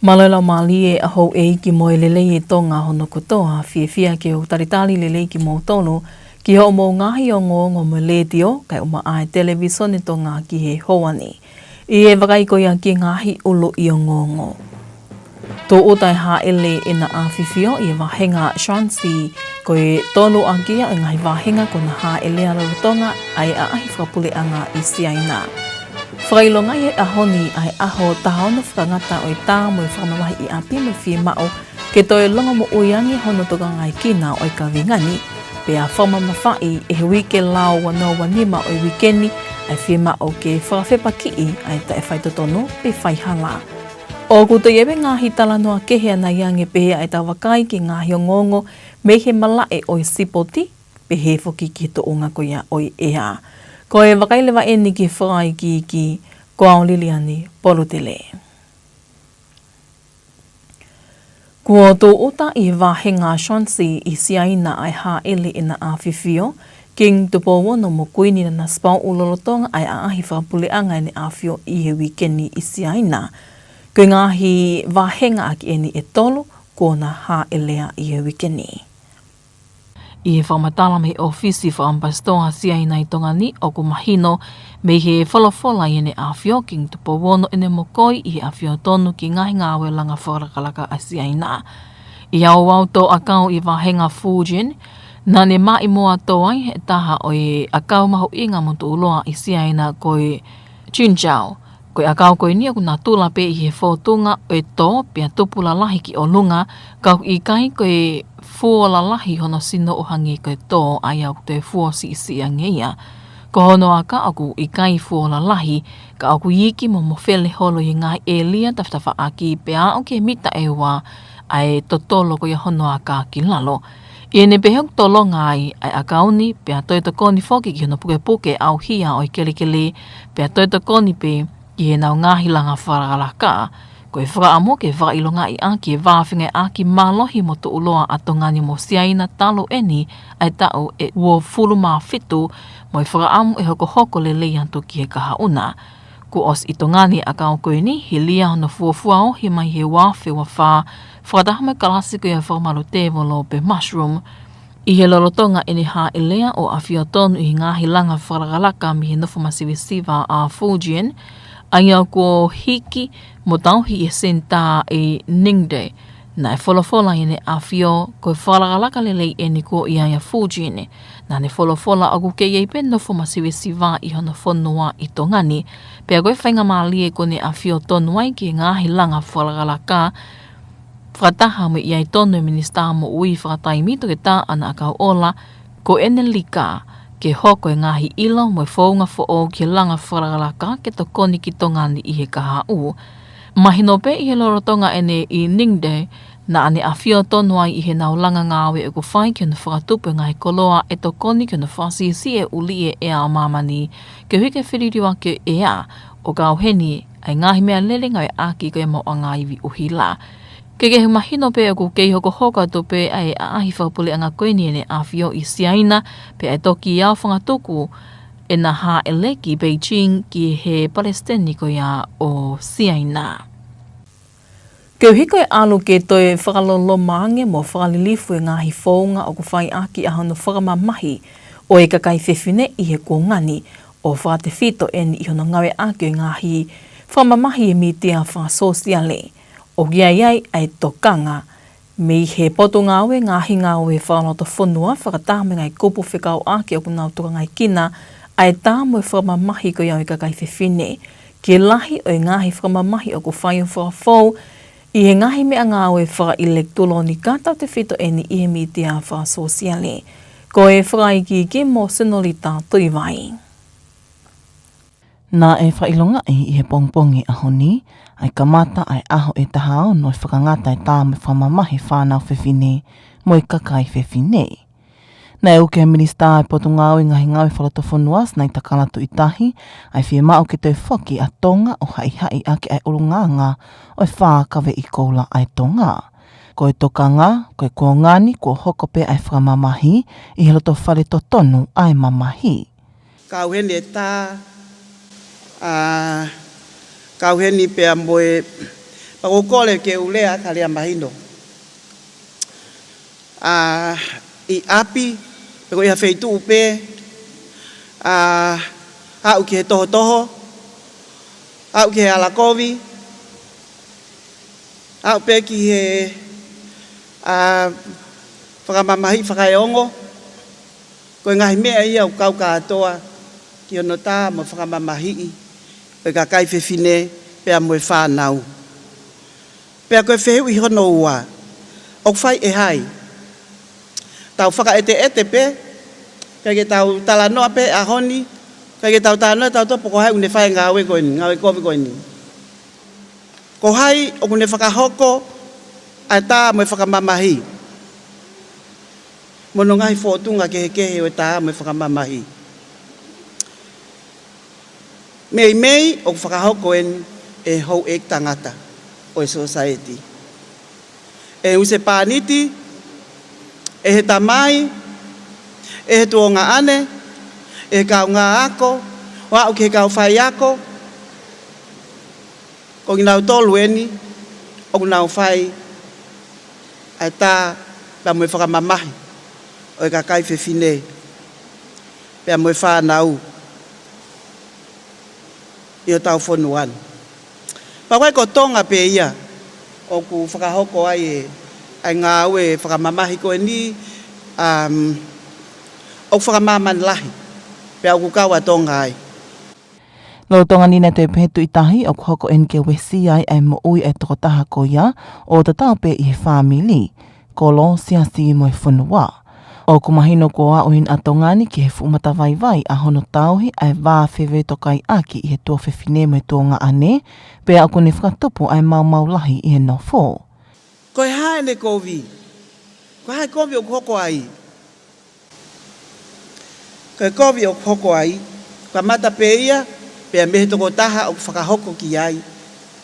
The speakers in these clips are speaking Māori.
Malala mali e aho e ki moe lele e Tonga hono kotoa fia ke o taritali lele ki mo tonu ki ho mo ngahi o ngo mo ledio kai o ai television e Tonga ki he hoani. I e wakai ko ia ki ngahi ulo i o ngongo. Tō utai ha ele e na awhiwhio i e wahenga Shansi ko e tonu a kia e ngai wahenga ko na ha ele ala Tonga ai a ahi whakapule anga i siaina. Whakailonga i a honi ai aho tahaona whakangata o i tā mo i whakamamahi i api mo whie mao ke toi longa mo uiangi hono toka ngai kina o i ka vingani pe a whamamawhai e hui ke lao wano wanima o i wikeni ai whie mao ke whakawhepa kii ai ta e whaitotono pe whaihala. O kuto iewe ngahi tala noa kehea na iange pehe ai ta wakai ki ngahi o ngongo me he malae o i sipoti pe he whoki ki to unga ko ia o i ea. Ko e wakailewa e ni ki whaai ki ko ao liliani porutele. Kua tō uta i wahenga Shansi i siaina ai ha ele e na awhiwhio, king tupo wono mo kuini na spau ulolotonga ai a ahi whapule ni awhio i he wikeni i siaina. Ko ngahi wahenga aki eni e tolu, ko na ha elea i he wikeni. I he whamatala me ofisi whaampastoa siaina i Tonga ni o ku mahino me he whalafola i ene awhio king tupo wono ene mokoi i he awhio tonu ki ngahi ngāwe langa whakakalaka a siaina. I au auto akau i wahenga Fujin, na ne mai moa toai he taha o i akau mahu inga mutu uloa i siaina koi Chinchao. Koe akau koe nia kuna tula pe i he whotunga o e tō pia tupula lahi ki o lunga, kau i kai koe fuola lahi hono sino o hangi koe tō ai au te fuo si angeia. Ko hono aka aku i kai fuola lahi, ka aku iki mo mofele holo i ngai e lia tawhtawa aki pe a o ke mita e wa ai totolo ko i hono aka ki lalo. I ne pehok tolo ngai ai akauni pe a toi tokoni foki ki hono puke au hia o i kelikele pe a toi tokoni pe i he nau ngahi langa wharakalaka, ko e whakaamo ke whakailonga i aki e wāwhinga aki mālohi mo to uloa a tongani mo siaina talo eni ai tau e ua fulu mā whitu mo e whakaamo e hoko le leianto ki he kahauna. Ko os i tongani a kao koe ni, he lia hono fuafuao he mai he wāwhi wa whā, whakatahama kalasi ko ia whakamaru tevolo pe mushroom. I he lolotonga ene ha elea o a whiotonu i ngahi langa wharakalaka mi he nofu masiwisiwa a Fujian, ai au ko hiki mo tauhi e senta e Ningde, na e wholafola ene a whio ko e whalakalaka lelei ene ko i aia Fujine, na ne wholafola aku ke iei pendo fo masiwisiwa i hono whonua i tongani, pea koe whainga maalie ko ne a whio tonuai ki ngahi langa whalakalaka, whataha mo i ai tonu minista mo ui whataimi to ke tā ana akau ola, ko ene lika, ke hoko e ngahi ilo mo e whaunga o ki langa wharakalaka ke to koni ki tongani i he kaha u. Mahino pe i he lorotonga ene i Ningde na ane a whio tonuai i he naulanga ngāwe e ko whai ki ona whakatupu ngai koloa e to koni ki ona whasisi e uli e ea o mamani ke huike whiririwa ke ea o gauheni ai ngahi mea lele ngai aki ko e mo a ngaiwi uhila. Ke kehu mahino pe aku kei hoko to pe ai a ahi whakapule anga koeni ene a whio i siaina pe ai toki iau whangatuku e na ha eleki Beijing ki he Palestini ko ia o siaina. Keu hiko e alu ke toi whakalolo mange mo whakalilifu e ngahi whaunga o ku whai aki a hono whakamamahi o e kakai whewhine i he kōngani o whakate whito eni i hono ngawe aki o ngahi whamamahi e mitia whakasosiale. O gia iai ai tokanga, me he poto ngawe ngahi ngawe whanota whanua whakatame ngai kupu whikau ake o kunau toka ngai kina ai tā mo e whamamahi ko iau i kakai whewhine. Ke lahi o e ngahi whamamahi o ku whai o whakafou i he ngahi mea ngawe whaka-elektoloni kata te whito eni i he mitia whakasosiale. Ko e whakaiki ki mo senolita tuiwai. Nā e whailonga i he pongpongi aho ni, ai kamata ai aho e tahao no e whakangata e tā me whamamahi whānau whewhine mo i kakai whewhine. Nā e uke minista e potu ngāu i ngahi ngāu i whalatofonuas nai takalatu i tahi, ai whie mao ke toi whoki a Tonga o hai ake ai urunganga o e whākawe i koula ai Tonga. Ko e tokanga, ko e kōngani, ko hokope ai whamamahi, i he loto whare to tonu ai mamahi. Kauhene tā, kauheni pea moe Pakukole ke ulea kalia mahino. I api, peko iha feitu upe, au ke toho toho, au ke alakovi, au pe ki he whakamamahi whakaeongo, koe ngahi mea ia u kau katoa ki ono tā mo whakamamahi koe ka kai whewhine pea moe whānau. Pea koe whehu i hono ua, o whai e hai. Tau whakaete ete pe, kai ke tau talanoa pe a honi, kai ke tau talanoa tau topo ko hai une whai ngawe koini, ngawe kovi koini. Ko hai o kune whakahoko a tā moe whakamamahi. Mono ngahi whotunga kehe o tā moe whakamamahi. Mei o whakahoko e hou ek tangata o e society. E use pāniti, e he tamai, e he tuonga ane, e he kau ngā ako, o au ke kau whai ako, ko nginau tolu eni, o nginau whai, ai tā, pia moe whakamamahi, o e kakai whewhine, pia moe whānau, i o tau whonuan. Pawai ko Tonga pe ia, o ku whakahoko ai ngā ue whakamamahi koe ni, o whakamaman lahi, pe au ku kaua Tonga ai. Lo tonga nina te pehetu i tahi o hoko enke wesi ai mo ui e toko taha ko ia o te tau pe i he whamili, ko lo siasi mo e whunua. O kumahino ko a uhin atongani ki he fumata vai a hono tauhi ai wā whewe tokai aki i he tua whewhine mo e tonga ane, pe au kone whakatupu ai mau lahi i he no fō. Koe hae ne kovi, koe hae kovi o hoko ai. Koe kovi o hoko ai, koe mata pe ia, pea mehe toko taha o whakahoko ki ai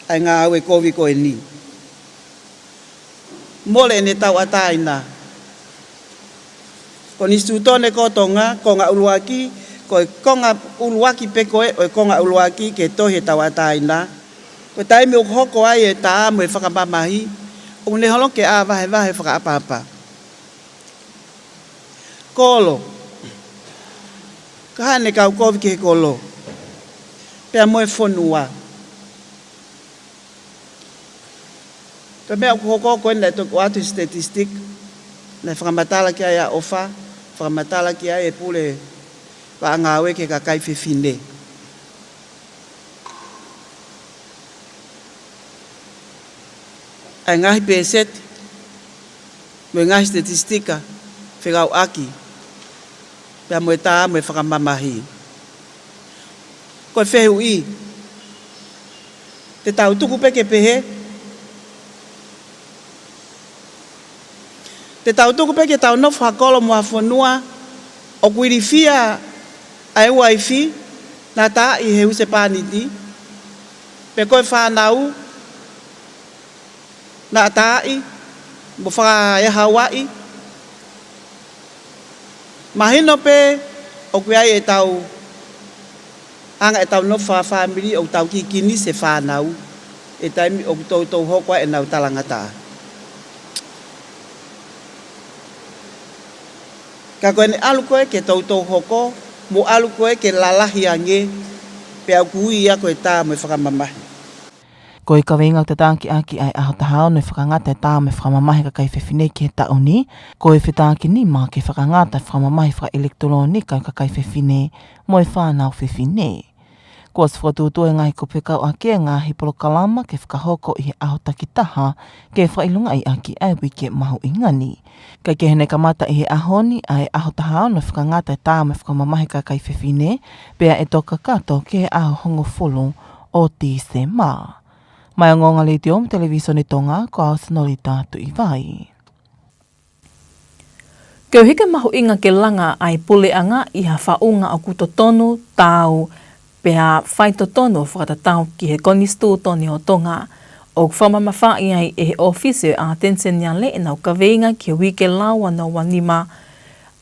ngā aue kovi koe ni. Mole ne tau ataina. Ko ni stutone ko Tonga, ko ngā uluaki, ko ngā uluaki pe koe, o ko ngā uluaki ke tohe tau ataina. Ko taimi o hoko ai e tā mo e whakamamahi, o ne holong ke a wahe whakaapapa. Kolo. Ka hane kau kovi ke kolo. Pea moe whonua. Ka mea kuhoko koe nai toko atu statistik, nai whakamatala ki ai a ofa, whakamatala ki ai e pule wa ngawe ke kakai whewhine. Ai ngahi peset, moe ngahi statistika, whekau aki, pea moe tā moe whakamamahi. Koe whehu i, te tau tuku peke pehe, te tau tuku peke tau nofu hakolo mua whanua, o kuirifia ai waifi, nā tā i heu se pāniti, pe koe whanau, nā tā i, mo whaka e Hawaii, mahino pe, o kuiai e tau, anga e tau nofa family o tau ki kini se whanau, e taimi o tau hokwa e nau talangata. Ka koe ne alu koe ke tau hoko, mo alu koe ke lalahi ange, pe au kui ia koe tā mo e whakamamahi. Ko i kawenga te tāki aki ai aho tahao no i whakangata e tā me whakamamahi ka kai whewhine ki he tauni, ko i whitāki ni mā ke whakangata e whakamamahi whaka elektronika ka kai whewhine mo e whānau whewhine. Ko as whakatūtua e ngai ko pekau ake ngā hipolo kalama ke whakahoko i he aho takitaha ke whailunga i aki ai wike mahu i ngani. Kai ke hene kamata i he ahoni ai aho tahao no whakangata e tā me whakamamahi ka kai whewhine, pea e toka kato ke he aho hongo fulu o ti se mā. Mai ngonga le te om televisione Tonga ko au sinori tātu i vai. Keu hika mahu inga ke langa ai puleanga i ha whaunga o kutotonu tau pea whaitotonu whakatatau ki he konistu toni o Tonga o whamamawha i ai e he ofisio a Tensenia le nau kaweinga ki wike lawa no wanima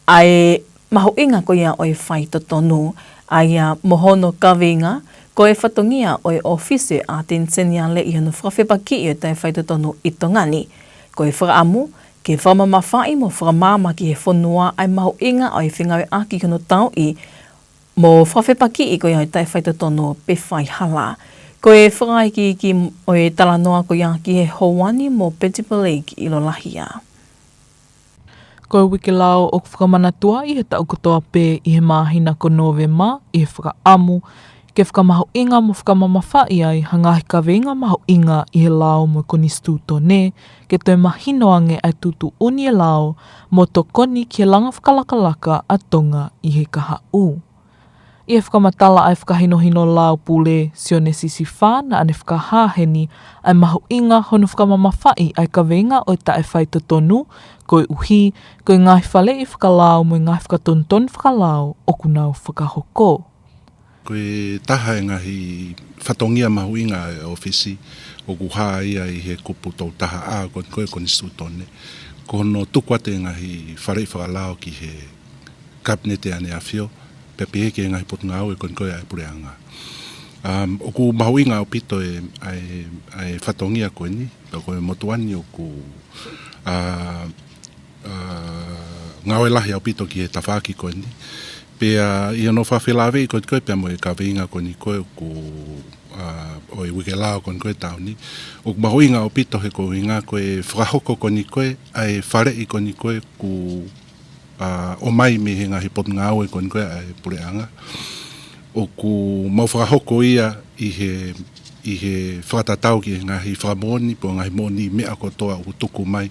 ai mahu inga ko ia o e whaitotonu ai a mohono kaweinga Ko e whatongia o e ofise a tensenia le i hanu whawhepaki i o tai whaitotonu i tongani. Ko e whaamu, ke whamamawhai mo whamama ki he whanua ai mahu inga o e whingawe aki kano tau i mo whawhepaki i ko i o tai whaitotonu pe whai hala. Ko e whakai ki o e talanoa ko ia ki he houani mo Petipole ki ilo lahia. Ko e wiki lao o whakamanatua i he tau kotoa pē i he mahina ko Novema i he whakaamu ke whakamahu inga mo whakamamawhai ai hangahi ka venga mahu inga i he lao mo koni stūto ne ke toi mahinoange ai tutu uni e lao mo to koni ki he langa whakalakalaka a Tonga i he kaha u. I he whakamatala ai whakahinohino lao pule sione sisi whāna ane whakahāheni ai mahu inga hono whakamamawhai ai ka venga o ta e whaitotonu ko e uhi, ko e ngahi whale i whakalao mo i ngahi whakatonton whakalao o kunau whakahoko. Ko e taha e ngahi whatongia mahu inga e ofisi o kuhaa ia i he kupu tau taha a koe koni stūtone. Ko no tukwate ngahi whare i whakalao ki he kabinete ane a whio, pepe eke ngahi potunga au e koe ai pureanga. O ku mahu inga o pito e whatongia koe ni, ko e motuani o ku ngawe lahi au pito ki he tawhaki koe ni. Pea i ano whawhilawe i koe pea mo e ka veinga koe ni koe ku o i wike lao koe tau ni. O ku mahu inga o pito he koe inga koe whakahoko koe ni koe ai whare i koe ni koe ku o mai me he ngahi potunga au e koe ai pureanga. O ku mau whakahoko ia i he whakatatau ki he ngahi whakamoni po ngahi moni mea kotoa o tuku mai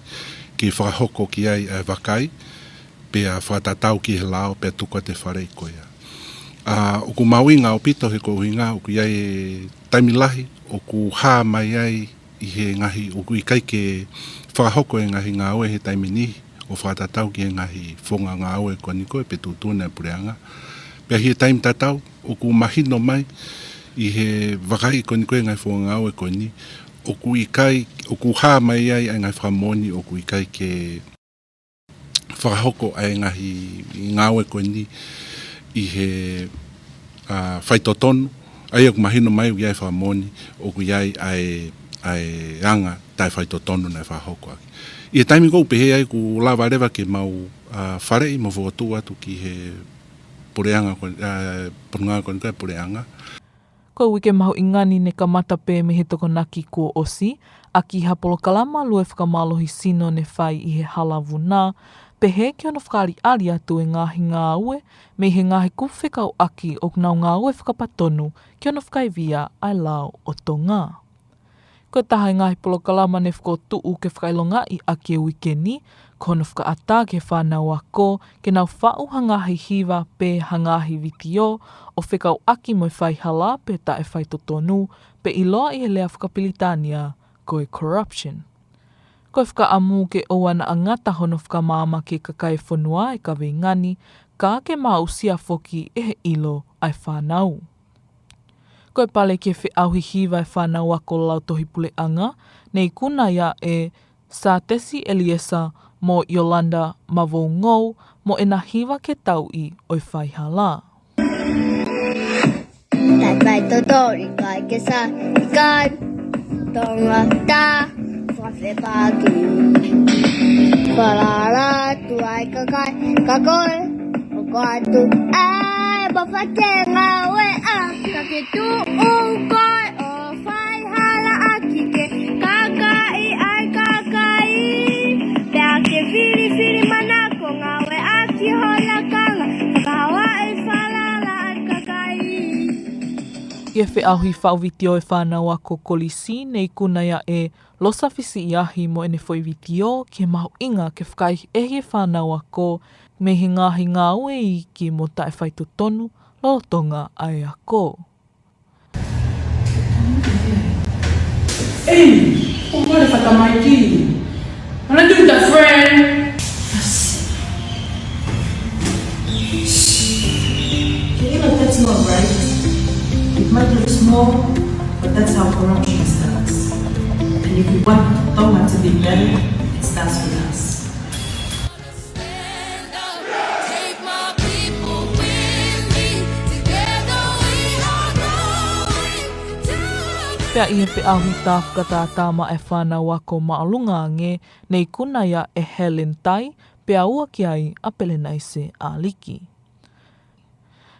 ki whakahoko ki ai wakai. Pea whatatau ki he lao, pea tukua te whare i koea. O ku mauinga o pito he ko uinga, o ku iai e taimilahi, o ku hā mai ai i he ngahi, o ku i kai ke whakahoko e ngahi ngā oe he taiminihi, o whatatau ki he ngahi whonga ngā oe kua ni koe, pe tūtuna e pureanga. Pea hi e taim tatau, o ku mahino mai, i he wakai kua ni koe ngai whonga ngā oe kua ni, o ku i kai, o ku hā mai ai ngai whakamoni, o ku i kai ke whakahoko ai ngahi ngāwe koe ni i he whaitotonu. Ai aku mahino mai u iai whakamoni o ku iai ai anga tai whaitotonu nei whakahoko aki. I he taimi kou pehe ai ku lawa rewa ke mau whare i mo whakatu atu ki he pureanga, punga koe koe pureanga. Ko wike mahu ingani ne ka matape me he tokonaki ko osi, a ki hapolo kalama lue whakamalohi sino ne whai i he halavu nā, pehe ki ono whakari ali atu e ngāhi ngā ue, me he ngāhi kuwhekau aki o kunau ngā ue whakapatonu ki ono whakaivia ai lao o Tonga. Ko taha e ngāhi polo kalama ne whakotuu ke whakailonga i aki e wike ni, ko ono whakaata ke whanau ako, ke nau whau hangahi hiva pe hangahi vitio, o whekau aki mo e whai hala pe ta e whai totonu, pe iloa i he lea whakapilitania, ko e corruption. Ko e whakaamu ke oana angata hono whakamama ke kakai whanua e ka ngani, ka ke mausia foki e he ilo ai whanau. Ko e pale ke whi auhi hiva e whanau ako lau tohi pule anga, nei kuna ia e Satesi Eliesa mo Yolanda Mavongou mo e na hiva ke tau i o i whai hala. Tai vai totori kai ke sa kai Tongata whawhe pāki. Whalara tu ai kakai kakoe o katu ai bawhake ngā ue a kake tu koe o whai hala aki ke kakai ai kakai. Pea ke whiri manako ngā ue aki hola kanga whakahawa e whalala ai kakai. Ia whi auhi whauwitio e whanau ako kolisi nei kuna ia e losa fisi iahi mo ene whoi vitio ke mahu inga ke whakai ehe whanau ako me he ngāhi ngā ue i ki mo tae whaitu tonu lo Tonga ai ako. Hey, what if I come my key? Wanna do that, friend? You know that's not right. It might look small, but that's how corruption starts. And if we want Tonga to be better, it starts with us. Take my people with me. Together we are growing. Pea i he pe ahi tāwhakata tāma e whānau ako maalunga nge nei kuna ia e Helen Tai pea ua ki ai a pele nei se a liki.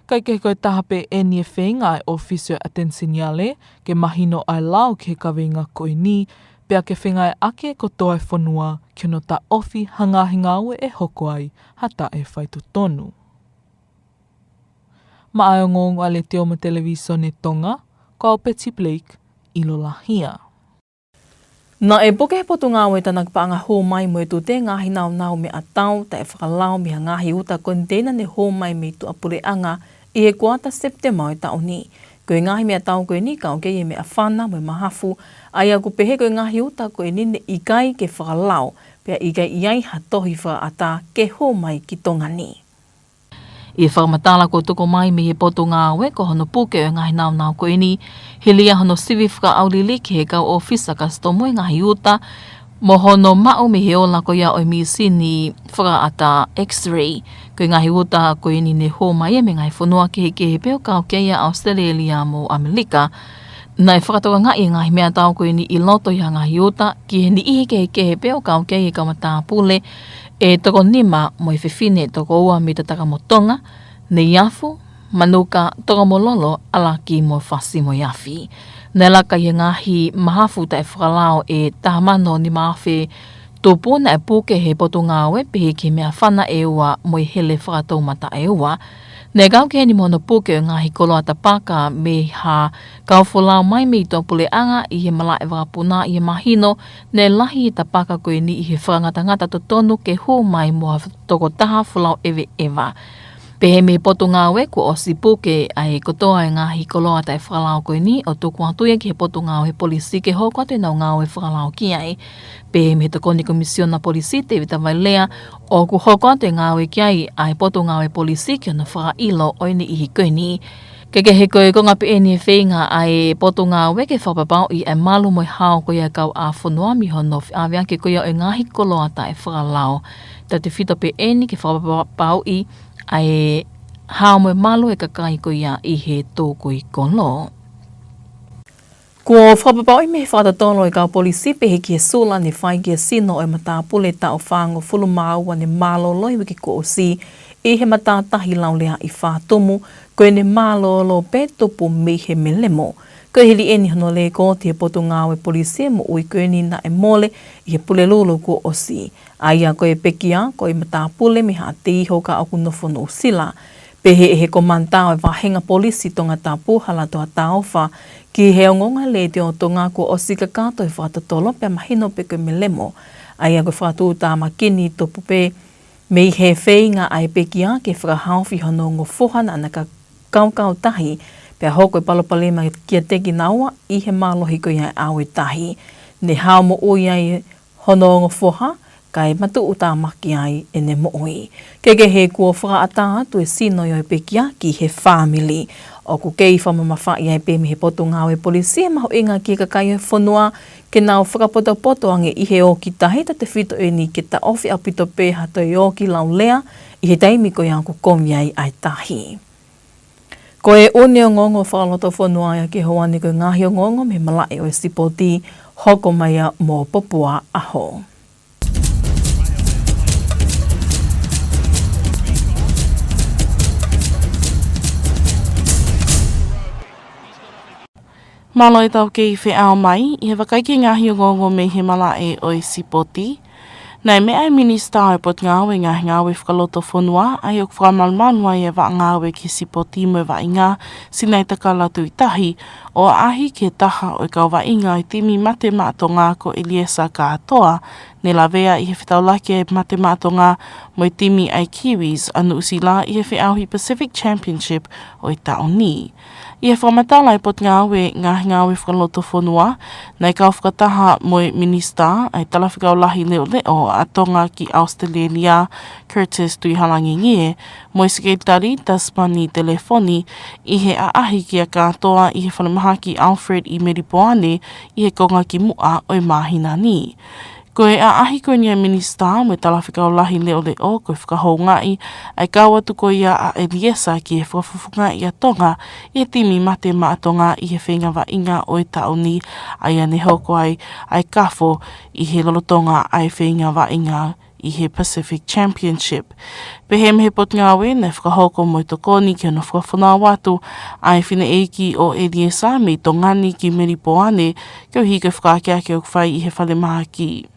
Kai ke koe taha pe e nie whenga e ofisio atensioniale ke mahino ai lau ke kawinga koe ni pea ke whenga e ake ko toa e whanua ki no ta ofi hangahinga ue e hoko ai hata e whaitu tonu. Ma ai o ngongo ale te oma televiso ne Tonga, ko au Peti Blake, ilo lahia. Na e poke he potu ngā ue tanak pa anga hō mai mo e tu te ngahi nau nau me a tau ta e whakalau me a ngahi uta kontena ne hō mai me tu apure anga i he kuata September e tau ni. Koe ngahi me a tau koe ni ka o kei e me a whana mo e mahafu ai a ku pehe koe ngahi uta koe ni ne ikai ke whakalau pea ikai iai hatohi wha ata ke hō mai ki Tonga ni. I e whakamatala ko toko mai me he poto ngā ue ko hono puke o ngahi nau nau koe ni, he lia hono sivi whaka aurili ki he kau ofisa kastomo e ngahi uta, mo hono mao me he ola ko ia o mi sini whaka ata x-ray, ko ngahi uta koe ni ne hō mai e me ngai whanua ki he peo kau kia ia Australia mo Amerika, na e whakatoka ngai e ngahi mea tau koe ni i loto ia ngahi uta, ki he ni ihe ke he peo kau kia ia kamata pule, e toko nima mo i whiwhine toko ua me te taka mo Tonga, ne iafu, manuka, toko mo lolo, ala ki mo whasi mo iafi. Nei laka i ngahi mahafu ta e whakalao e tahamano ni mawhi tōpū na e pūke he poto ngāwe pehe ki mea whana e ua mo i hele whakataumata e ua. Nei kau ke ni mono pūke o ngahi koloa ta paka me ha kau wholao mai me i tōpule anga i he mala e wakapuna i he mahino ne lahi i ta paka koe ni i he whangatangata to tonu ke hū mai mua toko taha wholao ewe ewa. Pehe me poto ngāwe ko osi pūke ai kotoa e ngahi koloa ta e whakalao koe ni o tōku atuia ki he poto ngāwe polisi ke hoko te nau ngāwe whakalao ki ai. Pehe me toko ni komisiona polisi te vita vai lea o ku hoko te ngāwe ki ai ai poto ngāwe polisi ki ona whakailo o ini ihi koe ni. Keke he koe konga pe e ni e whenga ai poto ngāwe ke whapapau i e malu moi hao koe a kau a whanua mi hono awea ke koe o ngahi koloa ta e whakalao. Ta te whito pe e ni ke whapapau i ai hao mo malu e kakai ko ia i he tōku i kono. Ko whapapau i me whatatolo i kau polisi pehe ki e sula ni whai ki e sino o e matapule ta o whango fulu māua ni mālolo i wiki ko o si i he matatahi laulea i whātomu koe ni mālolo pe topu me he melemo. Koe hili eni hono le ko te poto ngāwe polisi mo ui koe ni na e mole i he pule lolo ko o si. Aia koe pekia koe matapule me ha te iho ka aku nofono sila. Pehe e he komantao e wahenga polisi Tongatapu Latu a Taofa ki he ongonga le te o tonga ko o sika kato e whatatolo pe mahino pe koe melemo. Aia koe whatu ta makini topu pe me i he wheinga ai pekia ke whakahauwhi hono ngofohana ana ka kaukau tahi pea hoko e palopalema kia teki naua i he mālohi koe ai awe tahi. Ne hao mo ui ai hono ngofoha kai matu uta maki ai e ne mooi. Keke he kua whakaata atu e sino i o e pekia ki he whamili. O ku kei whamamawha i ai pe me he poto ngāwe polisi e maho inga ki kakai e whanua ke nao whakapoto ange i he o ki tahi ta te whito e ni ke ta ofi apito pe hato i o ki laulea i he taimi ko ia ku komi ai tahi. Ko e une o ngongo whakaloto whanua ia ke hoani ko ngahi o ngongo me malai o e sipoti hoko maia mō popua aho. Malo i tau kei whi ao mai, i he wakaiki ngahi o ngongo me he mala e o i sipoti. Nei me ai minista ai pot ngawe ngahi ngawe whakaloto whanua, ai o whakamalmanua i e wa ngawe ki sipoti mo wa inga, sinai taka latu i tahi, o ahi ke taha o i kau wa inga i timi mate maato ngā ko Eliesa ka atoa, ne la vea i he whitaulaki e mate maato ngā mo i timi ai Kiwis anu usila i he whiauhi Pacific Championship o i taoni. I he whamatala i pot ngawe ngahi whakaloto whanua, nei kau whakataha mo i minista ai talawhikau lahi leo leo a tonga ki Australia Curtis Tuihalangi ngie, mo i sekretari Tasmani telefoni i he aahi ki a katoa i he whanamaha ki Alfred i Meripoane i he konga ki mua o i mahina ni. Ko e a ahi koe nia minista mo e talawhika o lahi leo leo koe whakahongai ai kāwatu ko ia a Eliesa ki e whafufunga i a Tonga i he timi mate ma a Tonga i he whenga wa inga o e taoni ai ane hoko ai kafo i he lolotonga ai whenga wa inga i he Pacific Championship. Pehe mehe pot ngawe na whakahoko mo i tokoni ki ana whakawhana watu ai whina eiki o Eliesa me i tongani ki Meripoane kio hika whakakea ki o kwhai i he whale maha ki.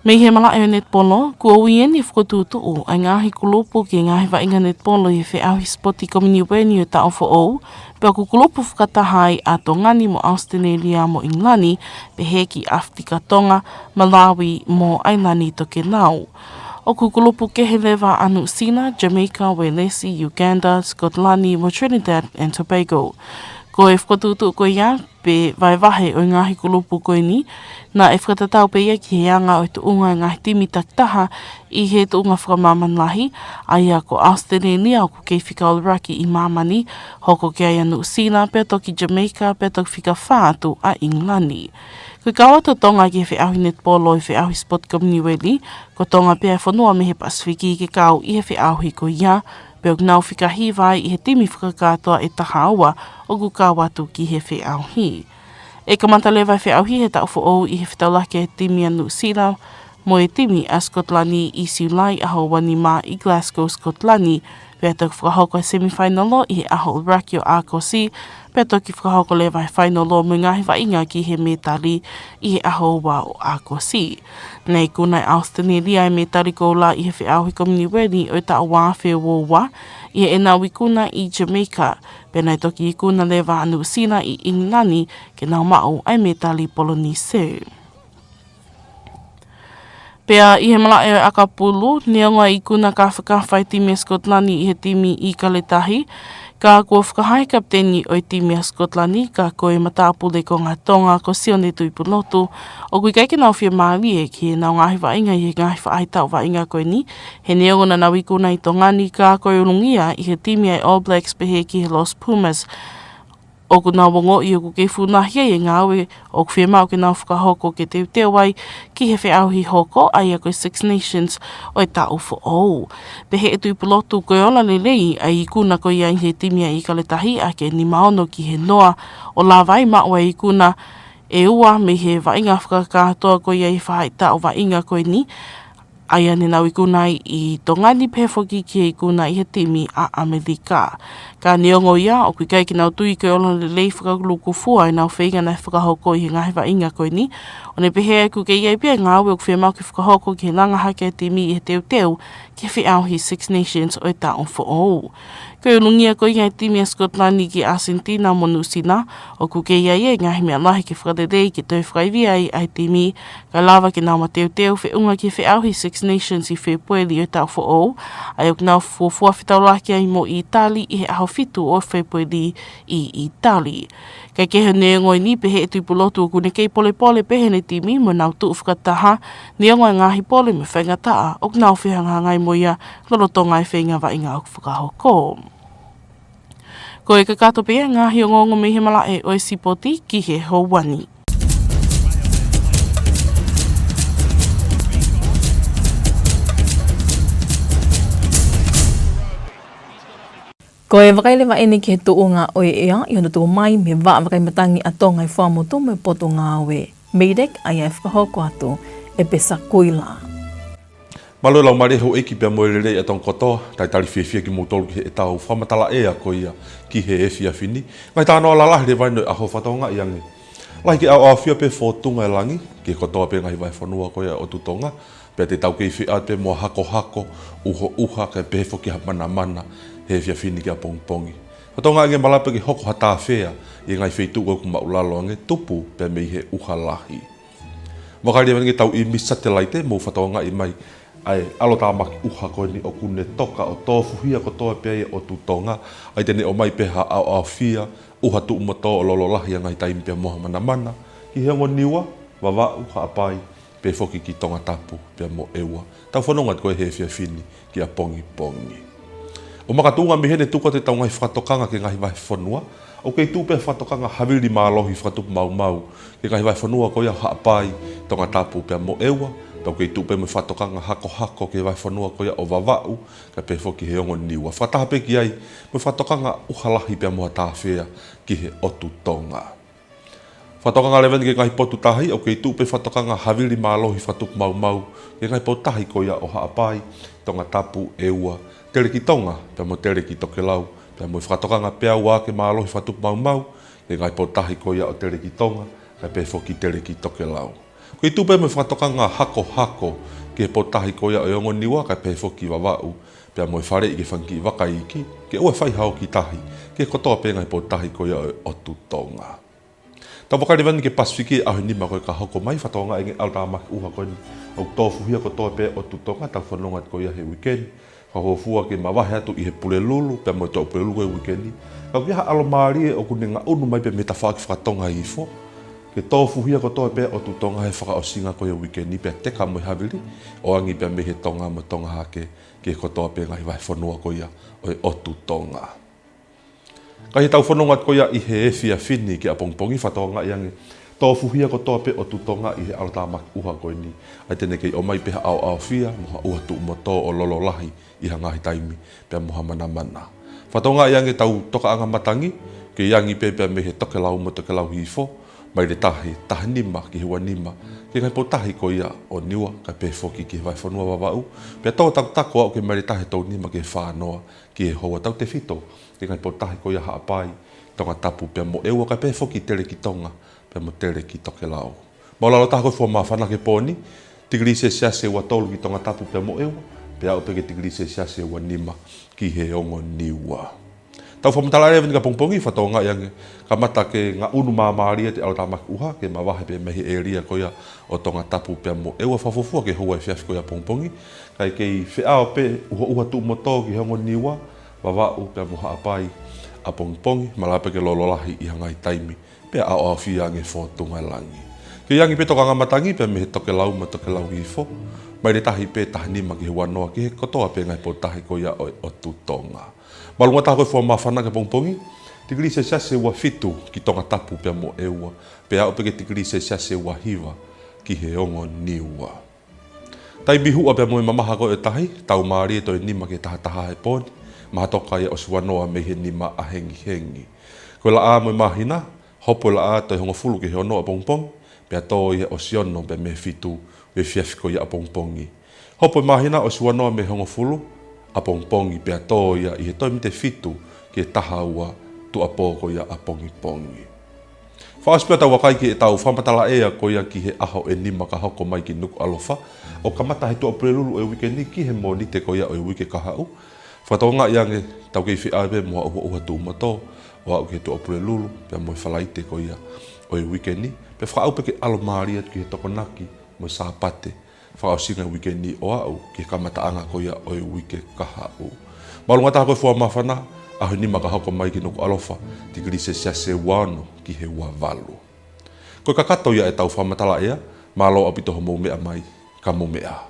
Mei he mala e netpolo, kua uien i whakotūtu o ai ngāhi kulopo ki ngāhi wa inga netpolo i whi auhi spoti komini weni o tau fo ou, pia ku kulopo whakatahai a tongani mo Australia mo Inglani, pe he ki Afrika Tonga, Malawi mo Ailani toke nau. O ku kulopo ke he lewa anu Sina, Jamaica, Walesi, Uganda, Scotlani mo Trinidad and Tobago. Ko e whakatūtu ko ia, pe vai wahe o ngāhi kulopo koe ni, na e whakatatau pe ia ki he anga o te unga ngāhi timi taktaha i he te unga whakamamanlahi, ai a ko Australia o ko kei whikauraki i mamani, hoko ki ai anu Sina, pe toki Jamaica, pe toki whika whātu a Inglani. Ko kawa to Tonga ki he whiauhi netpolo i whiauhi sport komini weli, ko Tonga pe e whanua me he Pasifiki ke kau i he whiauhi ko ia, pe o nau whikahi vai i he timi whakakatoa e taha aua o ku kāwatu ki he whiauhi. E kamata lewa whiauhi he tau o i he whitaulake he timi anu Sina, mo e timi a Scotlani i Siulai aho wani mā i Glasgow, Scotlani, pe ato ki whakahoko e semifinalo i he aho Raki o ACOC, pe ato ki whakahoko lewa he finalo mo ngahi wa inga ki he metali i he aho wa o ACOC. Nei kuna Australia e metali ko la i he whiauhi komini weni o ta wā whio wa, i he ena wikuna i Jamaica, pe nei toki i kuna lewa anu Sina i Inglani ke nau mao ai metali Polonise. Pea i he mala e akapulu, neonga i kuna ka whakawhai timi a Scotlani i he timi i Kaletahi, ka kua whakahai kapteni o i timi a Scotlani, ka koe matapule ko ngā Tonga ko sione tuipulotu, o kui kaike nau whia maali e ki he nau ngahi wa inga i he ngahi wha aitau wa inga koe ni, he neonga na nau i kuna i Tongani ka koe urungia i he timi a All Blacks pehe ki he Los Pumas, o ku nā wongo i o ku kei whunahia i ngāwe o ku whiamau ke nā whakahoko ke te wai ki he whiauhi hoko ai a koe Six Nations o e tau fo ou. Pe he e tui pulotu koe ola lelei ai i kuna koe ia i he timia i Kaletahi a ke ni maono ki he noa o la vai maua i kuna e ua me he wainga whakakatoa koe ia i whahai tau wainga koe ni ai ane nau i kunai i tongani pēwhoki ki i kuna i he timi a Amerika. Ka neongo ia, o kui kai ki nau tui koe ola lelei whakaluku fua i nau whainga nei whakahoko i he ngahi wa inga koe ni. O ne pehe ai ku kei ai pia ngāwe o kwhiamau ki whakahoko ki he langaha ke timi i he teu ki whiauhi Six Nations o e tau fo ou. Koe ulungia koe i timi a Scotlani ki Argentina mo Nusina, o ku kei ai e ngahi mea lahi ki whakadedei ki tau whakaiwi ai timi, ka lava ki nau ma teu whiunga ki whiauhi Six Nations i Whepueli o e tau fo ou, ai o nau fuafua whitaulaki ai mo i Itali i he aho fitu o Whepueli i Itali. Kei kehe neongoi ni pehe e tuipulotu o kune kei pole pehe ne timi mo nau tuu whakataha, neongoi ngahi pole me whaingataa o nau whihanga ngai mo ia lorotonga e whainga wa inga o whakahoko. Ko e kakato pia ngahi o ngongo me he mala e o e sipoti ki he houani. Ko e wakailewa ene ki he tuunga o e ea, i hona tua mai me waa wakaimatangi a tonga i whamotu me poto ngāwe. Meidek ai e whakahoko atu e pesa kuila. Malo lau mare ho eki pia moe rei atong koto, tai tari whiawhia ki motolu ki he tau whamatala ea ko ia ki he e whiawhini. Ngai tānoa lalahi re waino aho whatonga i ange. Lai ki au whia pe whotunga e langi, ki kotoa pe ngai vai whanua ko ia o tutonga, pe te tau kei whia te mua hako, uha kai pe whoki ha mana, he whiawhini ki a pongpongi. Whatonga ange malapa ki hoko hata whea, i ngai wheitu o ku maulalo ange tupu pe mei he uha lahi. Wakari wange tau i mi satellite mo whatonga i mai, ai alo tā maki uha koe ni o kune toka o tō fuhia ko tō pēi o tutonga, ai tene o mai peha au whia, uha tu umato o lolo lahi angai taimi pia moha mana, ki heongo niwa, wawa uha apai, pe foki ki Tongatapu pia mo ewa. Tau whanonga koe he whiawhini ki a pongi. O makatunga me hene tuko te taungai whakatokanga ke ngahi wahi whanua. O kei tūpe whatokanga hawiri mālohi whakatupu mau ke ngahi vai whanua ko ia haapai Tongatapu pia mo ewa tau kei tūpe me whatokanga hako ke vai whanua ko ia o vavau ka pe foki he ongo niwa whatahape ki ai me whatokanga uhalahi pia moa tāwhea ki he otu Tonga whatokanga lewen ke ngahi potu tahi o kei tūpe whatokanga hawiri mālohi whakatupu mau ke ngahi potu tahi ko ia o haapai Tongatapu ewa tereki Tonga pia mo tereki toke lau pia mo whatokanga pia ua ke mālohi whakatupu mau ke ngai potahi ko ia o tereki Tonga, kai pe foki tereki toke lau. Ko i tupe me whatokanga hako ke potahi ko ia o ongo niwa, kai pe foki wawau, pia mo whare i ke whanki waka iki, ke ue whai hao ki tahi, ke kotoa pe ngai potahi ko ia o tu Tonga. Tau wakari wani ke Pasifiki aho nima koe ka hoko mai, whatonga enge altamaki uha koe ni, au tofu hia kotoa pe o tu Tonga, tau whanongat ko ia he weekend, whahofua ke mawahe atu i he pule lulu, pia mo tau pule lulu e weekendi, kau kia alo maari e o kune ngā unu mai pe me ta whaaki whakatonga i fo. Ke tofu hia ko toi pe o tu Tonga he whakaosinga ko ia weekendi pe teka mo havili, o angi pe me he tonga mo tonga hake ke kotoa pe ngai vai whanua ko ia o tu Tonga. Ka he tau whanongat ko ia i he efia whini ke apongpongi whatonga i ange, tofu hia ko toi pe o tu Tonga i he altamaki uha ko ni, ai tene kei o mai pe ha au whia, moha ua tu moto o lolo lahi i hangahi taimi pe moha mana. Whatonga i ange tau toka anga matangi, ke iangi pepea me he toke lau mo toke lau hifo, mai le tahi nima ki hewa nima, ke ngai po tahi ko ia o niwa, ka pe foki ki vai whanua wawau, pia tau tako au ke mai le tahi tau nima ke whanoa, ki he hoa tau te whito, ke ngai po tahi ko ia haapai, Tongatapu pia mo ewa, ka pe foki tere ki Tonga, pia mo tere ki toke lau. Maulalo taha koe fua mawhana ke pōni, tigri se siase ua tolu ki Tongatapu pia mo ewa, pia au peke tigri se siase ua nima, ki he ongo niwa. Tau whamatala rea ka pongpongi whatonga iange ka mata ke ngā unu māmaria te alatamaki uha ke mawahe pe mehi eria koia o Tongatapu pia mo ewa whafufua ke hoa e whiafi koia pongpongi kai kei whiao pe uha tu moto ki hongo niwa wawau pia mo haapai a pongpongi malape ke lololahi i hangai taimi pia au whia nge whotunga langi. Ke iangi pe toka ngamatangi pia mehe toke lau ma toke lau hifo mai le tahi pe tahanima ki he wanoa ki he kotoa pe ngai po tahi koia o tu Tonga. Malunga taha koe fua mawhana ke pongpongi, tikiri se siase ua fitu ki Tongatapu pia mo ewa, pia au peke tikiri se siase ua hiva ki he ongo niwa. Tai bihua pia mo e mamaha koe tahi, tau maari e toi nima ke taha he poni, maha toka ia o suanoa me he nima a hengi. Koe la a mo e mahina, hopo la a toi hongo fulu ke he onoa pongpongi, pia tō ia o siono pia me fitu we fiafiko ia a pongpongi. Hopo e mahina o suanoa me hongo fulu, a pongpongi pia tō ia i he toi mite fitu ki e taha ua tu apo ko ia a pongi. Whaaspia tau wakai ki e tau whamatala ea ko ia ki he aho e nima ka hoko mai ki Nuku'alofa o kamata he tu apurelulu e wikendi ki he monite ko ia o e wike ka hau. Whatonga iange tau kei whiawe mua uha tu umato o au ki he tu apurelulu pia mo e whalaite ko ia o e wikendi pe whaaupe ke alomaria ki he tokonaki mo e sāpate. Whaaosinga wikendi o au ki kamata anga ko ia o e wike ka hau. Malunga taha koe fua mawhana, aho nima ka hoko mai ki Nuku'alofa, tikiri se siase wano ki he ua walu. Koe ka kato ia e tau whamatala ea, malo apito ho mea mai, ka mea.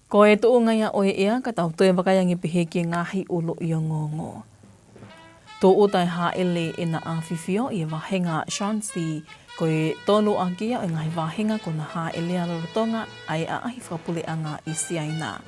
Ko e tuu ngai a oe ea, ka tau toe wakaiangi pihe ki ngahi ulo i o ngongo. Tō utai haele e na awhiwhio i e wahenga Shansi, ko e tonu agia o ngai wahenga ko na haele a Rorotonga ai a ahi whapule anga i siaina.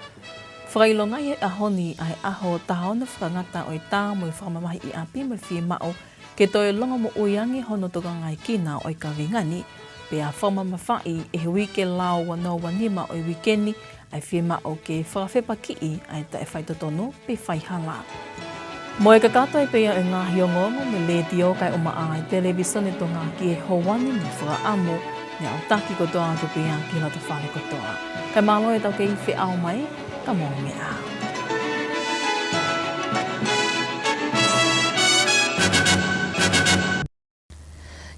Whakailonga i e ahoni ai aho tahona whakangata o i tā mo i whamamahi i api mo i mao ke toi longa mo uiangi hono toka ngai kina o i ka vingani pe a whamamawhai e he wike lao wano wanima o i wikeni ai mao ke whakawhepa kii ai ta e whaitotonu pe whaihala. Mo e kakata i pea e ngā hiongongo me le dio kai o maa i televisione to ngā ki e howani me whakaamu me au taki kotoa to pea ki lata whare kotoa. Kai malo e tau ke i whiao mai, ka mō mea.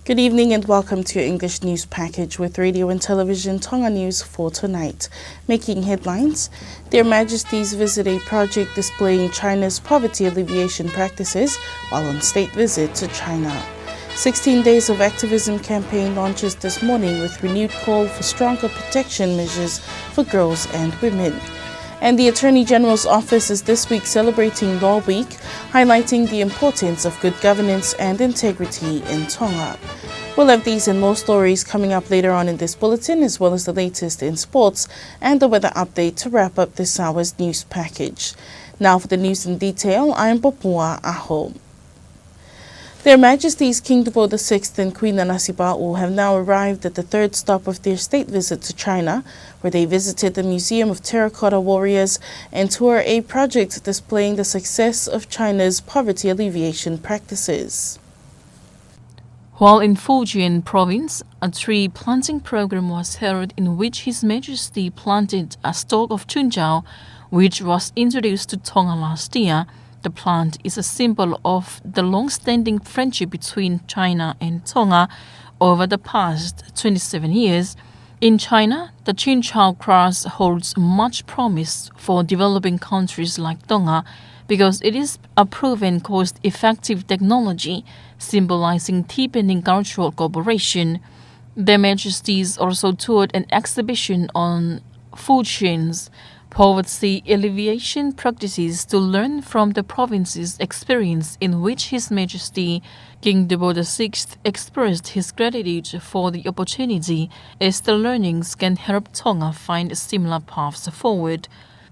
Good evening and welcome to your English news package with radio and television Tonga News for tonight. Making headlines, Their Majesties visit a project displaying China's poverty alleviation practices while on state visit to China. 16 Days of Activism campaign launches this morning with renewed call for stronger protection measures for girls and women. And the Attorney General's office is this week celebrating Law Week, highlighting the importance of good governance and integrity in Tonga. We'll have these and more stories coming up later on in this bulletin, as well as the latest in sports and the weather update to wrap up this hour's news package. Now for the news in detail, I'm Popua Aho. Their Majesties King Dupo VI and Queen Nanasipa'u have now arrived at the third stop of their state visit to China, where they visited the Museum of Terracotta Warriors and toured a project displaying the success of China's poverty alleviation practices. While in Fujian province, a tree planting program was held in which His Majesty planted a stalk of chunjao, which was introduced to Tonga last year. The plant is a symbol of the long-standing friendship between China and Tonga over the past 27 years. In China, the chinchao grass holds much promise for developing countries like Tonga because it is a proven cost-effective technology symbolizing deepening cultural cooperation. Their Majesties also toured an exhibition on Fujian's poverty alleviation practices to learn from the province's experience, in which His Majesty King Dupo VI expressed his gratitude for the opportunity, as the learnings can help Tonga find similar paths forward.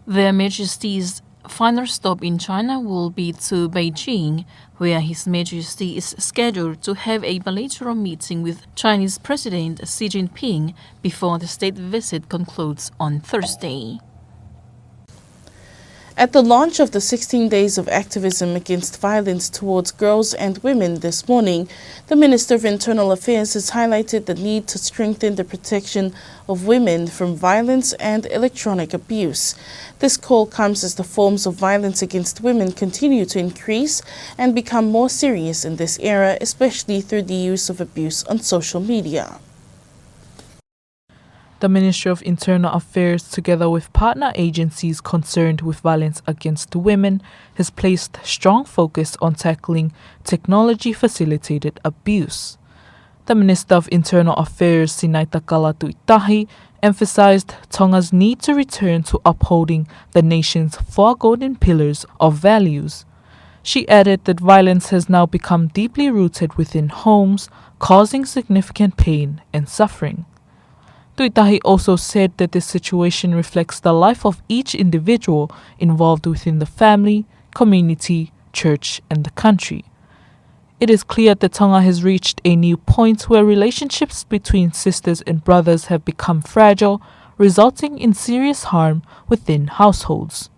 Their Majesty's final stop in China will be to Beijing, where His Majesty is scheduled to have a bilateral meeting with Chinese President Xi Jinping before the state visit concludes on Thursday. At the launch of the 16 Days of Activism Against Violence Towards Girls and Women this morning, the Minister of Internal Affairs has highlighted the need to strengthen the protection of women from violence and electronic abuse. This call comes as the forms of violence against women continue to increase and become more serious in this era, especially through the use of abuse on social media. The Ministry of Internal Affairs, together with partner agencies concerned with violence against women, has placed strong focus on tackling technology-facilitated abuse. The Minister of Internal Affairs, Sinaitaka Latu Itahi, emphasized Tonga's need to return to upholding the nation's 4 golden pillars of values. She added that violence has now become deeply rooted within homes, causing significant pain and suffering. Tuitahi also said that this situation reflects the life of each individual involved within the family, community, church, and the country. It is clear that Tonga has reached a new point where relationships between sisters and brothers have become fragile, resulting in serious harm within households.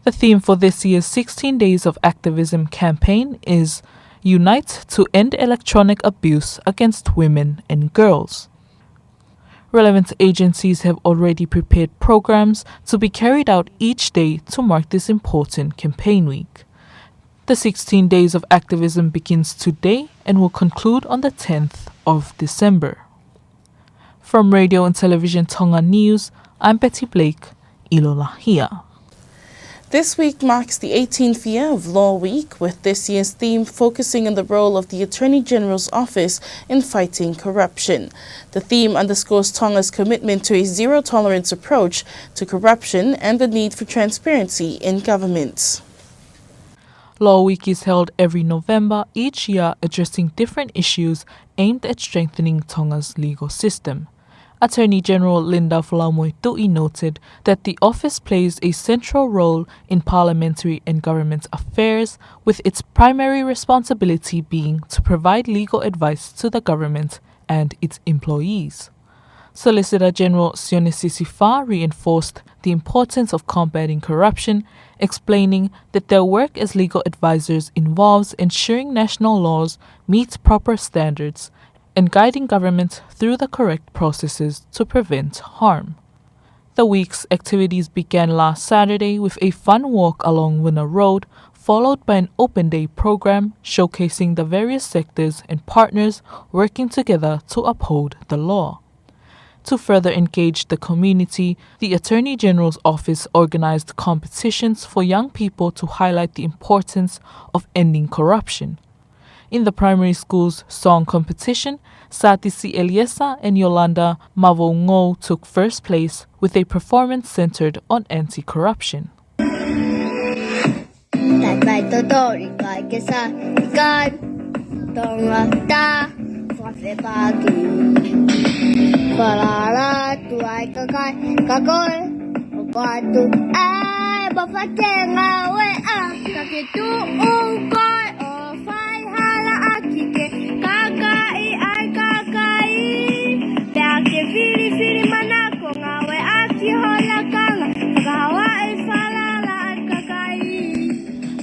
The theme for this year's 16 Days of Activism campaign is Unite to End Electronic Abuse Against Women and Girls. Relevant agencies have already prepared programs to be carried out each day to mark this important campaign week. The 16 Days of Activism begins today and will conclude on the 10th of December. From Radio and Television Tonga News, I'm Betty Blake, Ilolahia. This week marks the 18th year of Law Week, with this year's theme focusing on the role of the Attorney General's office in fighting corruption. The theme underscores Tonga's commitment to a zero-tolerance approach to corruption and the need for transparency in government. Law Week is held every November, each year addressing different issues aimed at strengthening Tonga's legal system. Attorney General Linda Moimoi noted that the office plays a central role in parliamentary and government affairs, with its primary responsibility being to provide legal advice to the government and its employees. Solicitor General Sione Sisifa reinforced the importance of combating corruption, explaining that their work as legal advisors involves ensuring national laws meet proper standards and guiding government through the correct processes to prevent harm. The week's activities began last Saturday with a fun walk along Winner Road, followed by an open day program showcasing the various sectors and partners working together to uphold the law. To further engage the community, the Attorney General's office organized competitions for young people to highlight the importance of ending corruption. In the primary school's song competition, Satisi Eliesa and Yolanda Mavongo took first place with a performance centered on anti-corruption.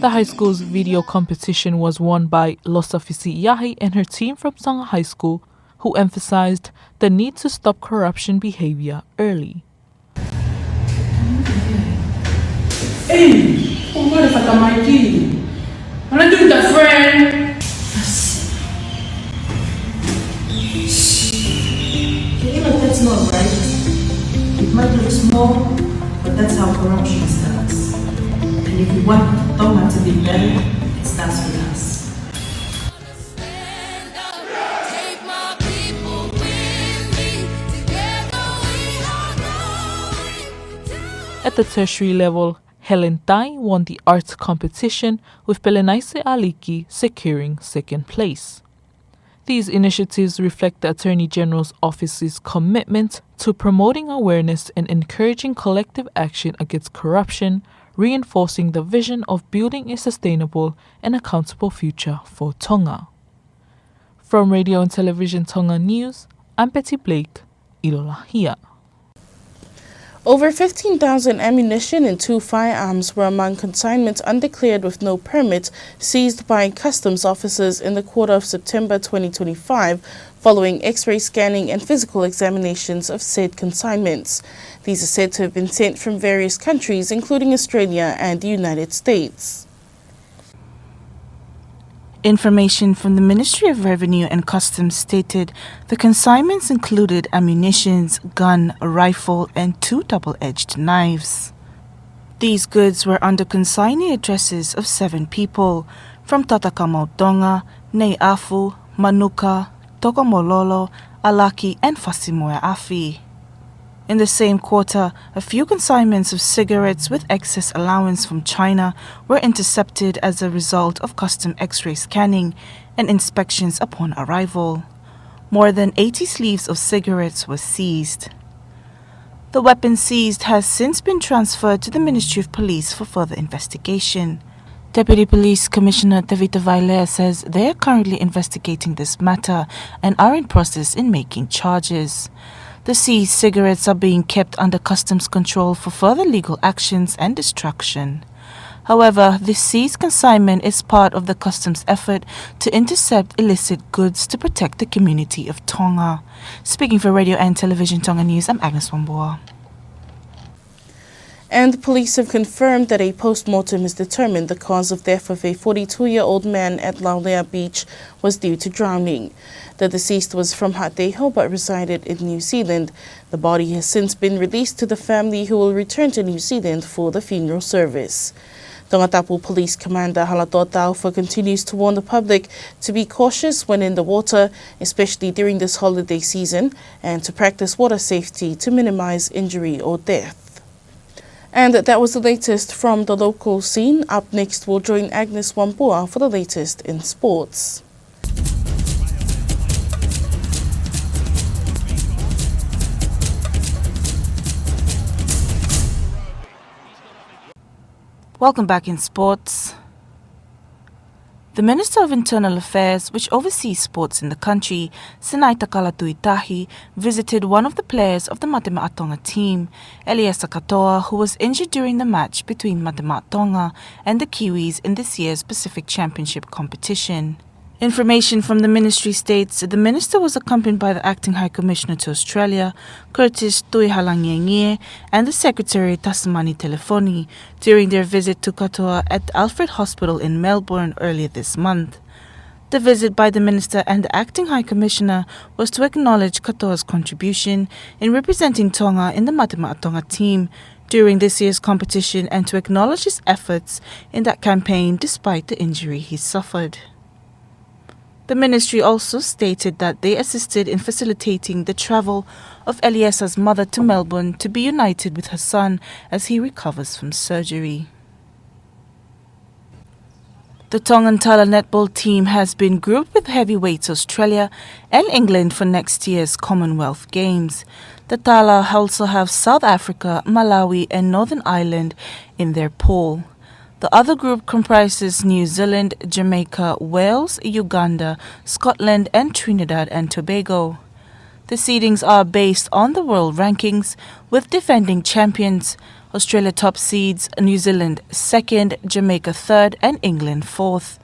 The high school's video competition was won by Losafisi Yahi and her team from Tonga High School, who emphasized the need to stop corruption behavior early. Hey, what if I my key? I'm not doing that, friend. You know that's not right. It might look small, but that's how corruption starts. And if we want Tonga to be better, it starts with us. At the tertiary level, Helen Tai won the arts competition, with Pelenaise Aliki securing second place. These initiatives reflect the Attorney General's Office's commitment to promoting awareness and encouraging collective action against corruption, reinforcing the vision of building a sustainable and accountable future for Tonga. From Radio and Television Tonga News, I'm Betty Blake, Ilolahia. Over 15,000 ammunition and 2 firearms were among consignments undeclared with no permit seized by customs officers in the quarter of September 2025 following X-ray scanning and physical examinations of said consignments. These are said to have been sent from various countries, including Australia and the United States. Information from the Ministry of Revenue and Customs stated the consignments included ammunitions, gun, rifle, and 2 double-edged knives. These goods were under consignee addresses of 7 people from Tatakamau Tonga, Nuku'alofa, Manuka, Tokomololo, Alaki, and Fasimoe Afi. In the same quarter, a few consignments of cigarettes with excess allowance from China were intercepted as a result of custom X-ray scanning and inspections upon arrival. More than 80 sleeves of cigarettes were seized. The weapon seized has since been transferred to the Ministry of Police for further investigation. Deputy Police Commissioner Tevita Vailea says they are currently investigating this matter and are in process in making charges. The seized cigarettes are being kept under customs control for further legal actions and destruction. However, this seized consignment is part of the customs effort to intercept illicit goods to protect the community of Tonga. Speaking for Radio and Television Tonga News, I'm Agnes Wambua. And police have confirmed that a post-mortem has determined the cause of death of a 42-year-old man at Laulea Beach was due to drowning. The deceased was from Hateho but resided in New Zealand. The body has since been released to the family, who will return to New Zealand for the funeral service. Tongatapu Police Commander Nuku'alofa continues to warn the public to be cautious when in the water, especially during this holiday season, and to practice water safety to minimize injury or death. And that was the latest from the local scene. Up next, we'll join Agnes Wambua for the latest in sports. Welcome back in sports. The Minister of Internal Affairs, which oversees sports in the country, Sinai Takalatuitahi, visited one of the players of the Matema Tonga team, Eliesa Katoa, who was injured during the match between Matema Tonga and the Kiwis in this year's Pacific Championship competition. Information from the ministry states the minister was accompanied by the Acting High Commissioner to Australia, Curtis Tuihalangiangie, and the Secretary Tasmani Telefoni during their visit to Katoa at Alfred Hospital in Melbourne earlier this month. The visit by the minister and the Acting High Commissioner was to acknowledge Katoa's contribution in representing Tonga in the Matema Tonga team during this year's competition and to acknowledge his efforts in that campaign despite the injury he suffered. The ministry also stated that they assisted in facilitating the travel of Eliesa's mother to Melbourne to be united with her son as he recovers from surgery. The Tongan Tala netball team has been grouped with heavyweights Australia and England for next year's Commonwealth Games. The Tala also have South Africa, Malawi and Northern Ireland in their pool. The other group comprises New Zealand, Jamaica, Wales, Uganda, Scotland and Trinidad and Tobago. The seedings are based on the world rankings, with defending champions Australia top seeds, New Zealand second, Jamaica third and England fourth.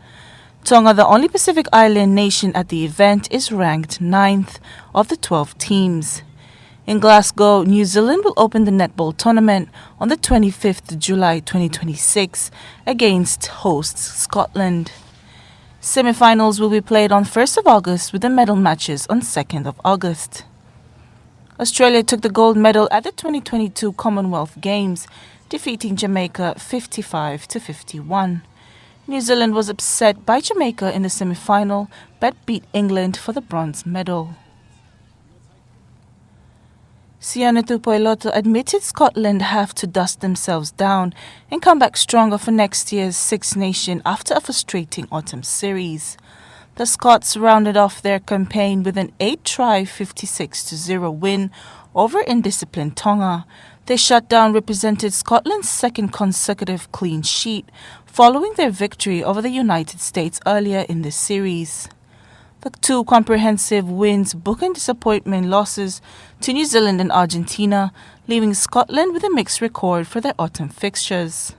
Tonga, the only Pacific Island nation at the event, is ranked 9th of the 12 teams. In Glasgow, New Zealand will open the netball tournament on the 25th of July 2026 against hosts Scotland. Semi-finals will be played on 1st of August with the medal matches on 2nd of August. Australia took the gold medal at the 2022 Commonwealth Games, defeating Jamaica 55-51. New Zealand was upset by Jamaica in the semi-final but beat England for the bronze medal. Nuku'alofa admitted Scotland have to dust themselves down and come back stronger for next year's Six Nations after a frustrating autumn series. The Scots rounded off their campaign with an 8-try 56-0 win over indisciplined Tonga. They shut down represented Scotland's second consecutive clean sheet following their victory over the United States earlier in this series. The two comprehensive wins bookend disappointment losses to New Zealand and Argentina, leaving Scotland with a mixed record for their autumn fixtures.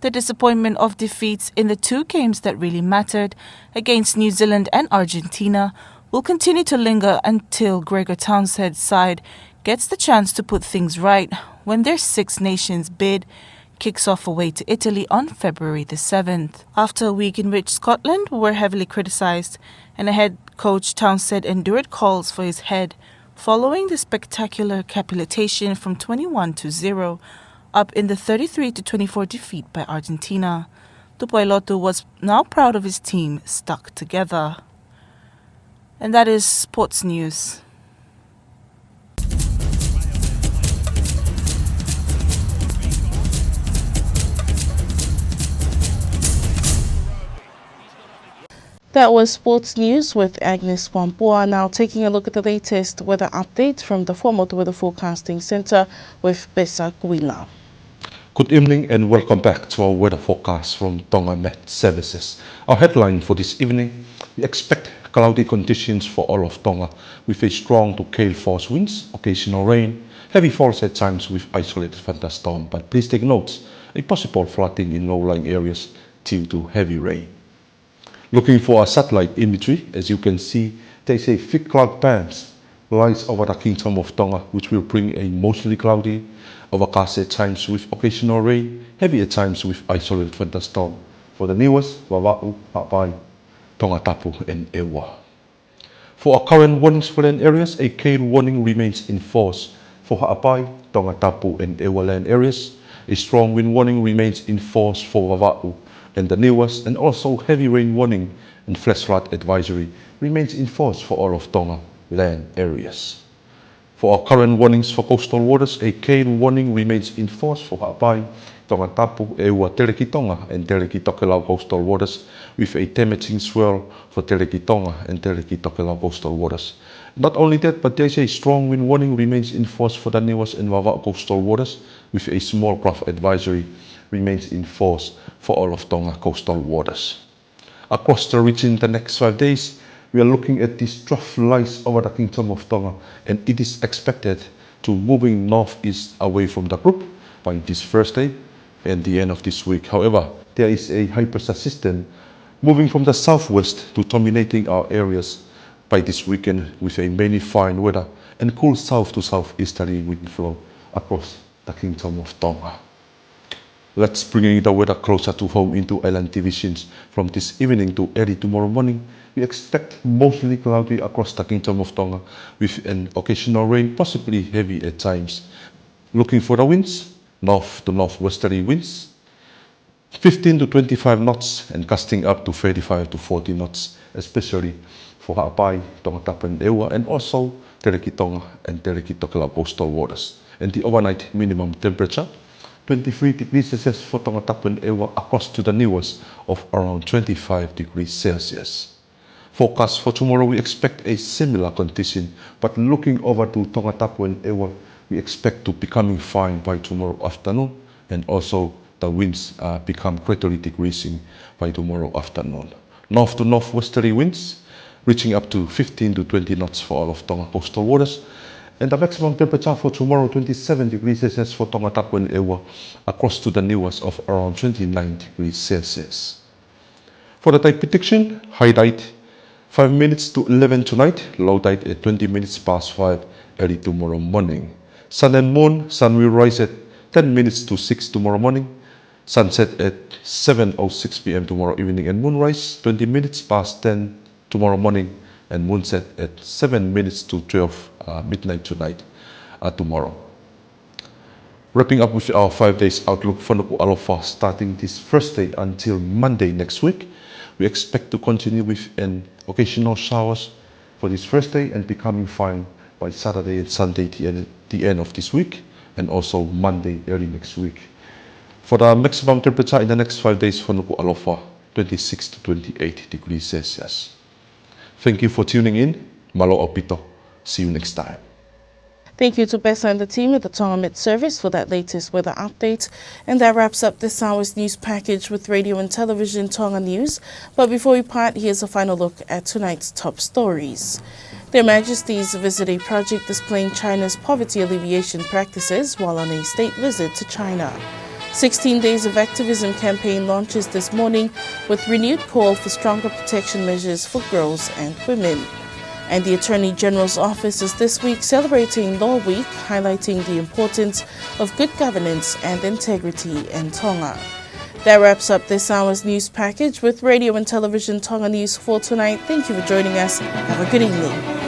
The disappointment of defeats in the two games that really mattered against New Zealand and Argentina will continue to linger until Gregor Townsend's side gets the chance to put things right when their Six Nations bid kicks off away to Italy on February the 7th. After a week in which Scotland were heavily criticised and a head coach Townsend endured calls for his head following the spectacular capitulation from 21-0 up in the 33-24 defeat by Argentina, Nuku'alofa was now proud of his team stuck together. And that is sports news. That was sports news with Agnes Wambua. Now taking a look at the latest weather updates from the Foremoto Weather Forecasting Centre with Besa Gwila. Good evening and welcome back to our weather forecast from Tonga Met Services. Our headline for this evening, we expect cloudy conditions for all of Tonga with a strong to gale force winds, occasional rain, heavy falls at times with isolated thunderstorm. But please take note, a possible flooding in low-lying areas due to heavy rain. Looking for a satellite imagery, as you can see, there is a thick cloud bands lies over the Kingdom of Tonga, which will bring a mostly cloudy, overcast at times with occasional rain, heavy at times with isolated thunderstorm for the newest, Wawa'u, Hapai, Tongatapu and Ewa. For our current warnings for land areas, a gale warning remains in force for Hapai, Tongatapu and Ewa land areas. A strong wind warning remains in force for Wawa'u and the newest, and also heavy rain warning and flash flood advisory remains in force for all of Tonga land areas. For our current warnings for coastal waters, a gale warning remains in force for Hapai, Tongatapu, Ewa, Teleki Tonga and Teleki Tokelau coastal waters with a damaging swell for Teleki Tonga and Teleki Tokelau coastal waters. Not only that, but there is a strong wind warning remains in force for the newest and Wawa'u coastal waters with a small craft advisory remains in force for all of Tonga coastal waters. Across the region the next 5 days, we are looking at this trough lies over the Kingdom of Tonga, and it is expected to moving northeast away from the group by this Thursday and the end of this week. However, there is a high pressure system moving from the southwest to dominating our areas by this weekend with a mainly fine weather and cool south to southeasterly wind flow across the Kingdom of Tonga. Let's bring the weather closer to home into island divisions. From this evening to early tomorrow morning, we expect mostly cloudy across the Kingdom of Tonga with an occasional rain, possibly heavy at times. Looking for the winds, north to northwesterly winds, 15 to 25 knots and gusting up to 35 to 40 knots, especially for Ha'apai, Tongatapu and Ewa, and also Te Reki Tonga and Te Reki Tokelau coastal waters. And the overnight minimum temperature, 23 degrees Celsius for Tongatapu and Ewa, across to the newest of around 25 degrees Celsius. Forecast for tomorrow, we expect a similar condition, but looking over to Tongatapu and Ewa, we expect to becoming fine by tomorrow afternoon, and also the winds become gradually decreasing by tomorrow afternoon. North to northwesterly winds reaching up to 15 to 20 knots for all of Tonga coastal waters. And the maximum temperature for tomorrow, 27 degrees Celsius for Tongatapu and Ewa, across to the newest of around 29 degrees Celsius. For the tide prediction, high tide 5 minutes to 11 tonight, low tide at 20 minutes past 5 early tomorrow morning. Sun and moon, sun will rise at 10 minutes to 6 tomorrow morning, sunset at 7:06 p.m. tomorrow evening, and moonrise 20 minutes past 10 tomorrow morning, and moonset at 7 minutes to 12 midnight tonight tomorrow. Wrapping up with our 5 days outlook for Nuku'alofa starting this Thursday until Monday next week, we expect to continue with an occasional showers for this Thursday and becoming fine by Saturday and Sunday, the end of this week, and also Monday early next week. For the maximum temperature in the next 5 days for Nuku'alofa, 26 to 28 degrees Celsius. Thank you for tuning in. Malo opito. See you next time. Thank you to Bessa and the team at the Tonga Met Service for that latest weather update. And that wraps up this hour's news package with radio and television Tonga News. But before we part, here's a final look at tonight's top stories. Their Majesties visit a project displaying China's poverty alleviation practices while on a state visit to China. 16 Days of Activism campaign launches this morning with renewed call for stronger protection measures for girls and women. And the Attorney General's office is this week celebrating Law Week, highlighting the importance of good governance and integrity in Tonga. That wraps up this hour's news package with radio and television Tonga News for tonight. Thank you for joining us. Have a good evening.